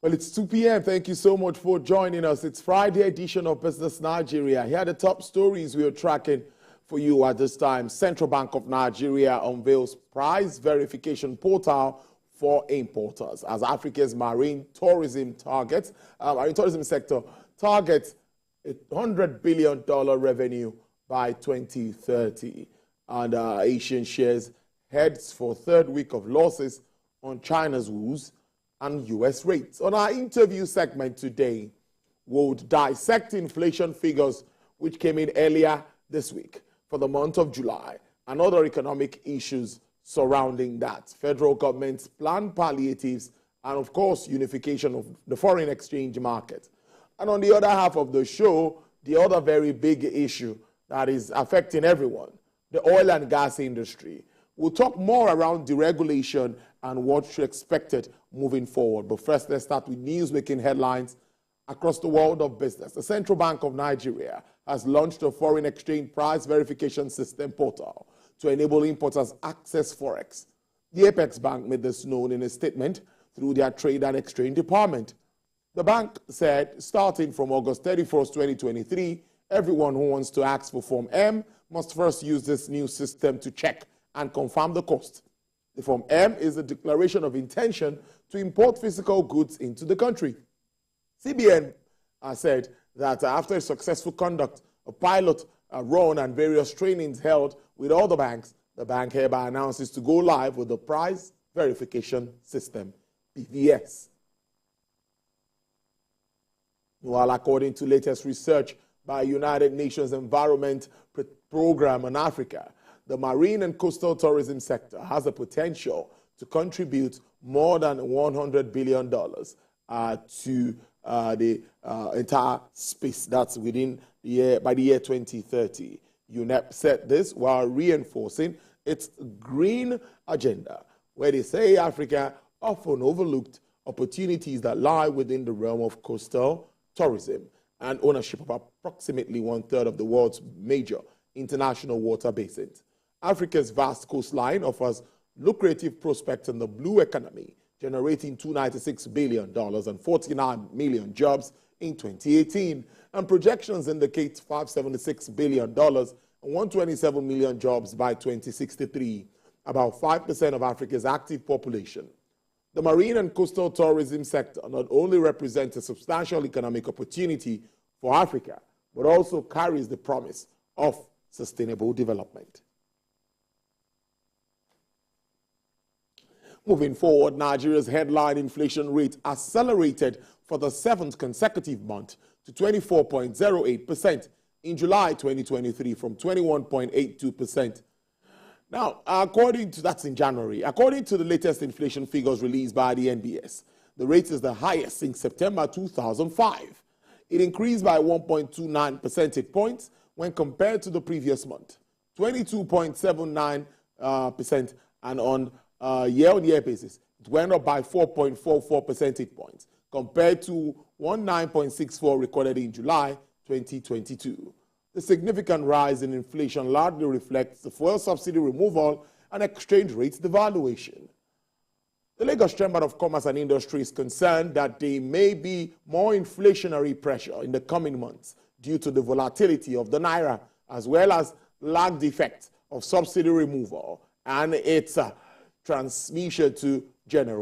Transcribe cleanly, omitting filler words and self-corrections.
Well, it's 2 p.m. Thank you so much for joining us. It's Friday edition of Business Nigeria. Here are the top stories we are tracking for you at this time. Central Bank of Nigeria unveils price verification portal for importers as Africa's marine tourism sector targets $100 billion revenue by 2030. And Asian shares heads for third week of losses on China's woes and U.S. rates. On our interview segment today, we'll dissect inflation figures which came in earlier this week for the month of July and other economic issues surrounding that. Federal government's planned palliatives and, of course, unification of the foreign exchange market. And on the other half of the show, the other very big issue that is affecting everyone, the oil and gas industry. We'll talk more around deregulation and what's expected moving forward. But first, let's start with news making headlines across the world of business. The Central Bank of Nigeria has launched a foreign exchange price verification system portal to enable importers access Forex. The Apex Bank made this known in a statement through their Trade and Exchange Department. The bank said starting from August 31st, 2023, everyone who wants to ask for Form M must first use this new system to check and confirm the cost. The Form M is a declaration of intention to import physical goods into the country. CBN said that after a successful conduct, a pilot run and various trainings held with all the banks, the bank hereby announces to go live with the price verification system, PVS. Well, according to latest research by United Nations Environment Program on Africa, the marine and coastal tourism sector has the potential to contribute more than $100 billion to the entire space. That's within the year, by the year 2030. UNEP said this while reinforcing its green agenda, where they say Africa often overlooked opportunities that lie within the realm of coastal tourism and ownership of approximately one-third of the world's major international water basins. Africa's vast coastline offers lucrative prospects in the blue economy, generating $296 billion and 49 million jobs in 2018. And projections indicate $576 billion and 127 million jobs by 2063, about 5% of Africa's active population. The marine and coastal tourism sector not only represents a substantial economic opportunity for Africa, but also carries the promise of sustainable development. Moving forward, Nigeria's headline inflation rate accelerated for the 7th consecutive month to 24.08% in July 2023 from 21.82%. Now, that's in January. According to the latest inflation figures released by the NBS, the rate is the highest since September 2005. It increased by 1.29 percentage points when compared to the previous month, 22.79%, and on year-on-year basis, it went up by 4.44 percentage points compared to 19.64 recorded in July 2022. The significant rise in inflation largely reflects the fuel subsidy removal and exchange rates devaluation. The Lagos Chamber of Commerce and Industry is concerned that there may be more inflationary pressure in the coming months due to the volatility of the naira, as well as lagged effect of subsidy removal and its transmission to general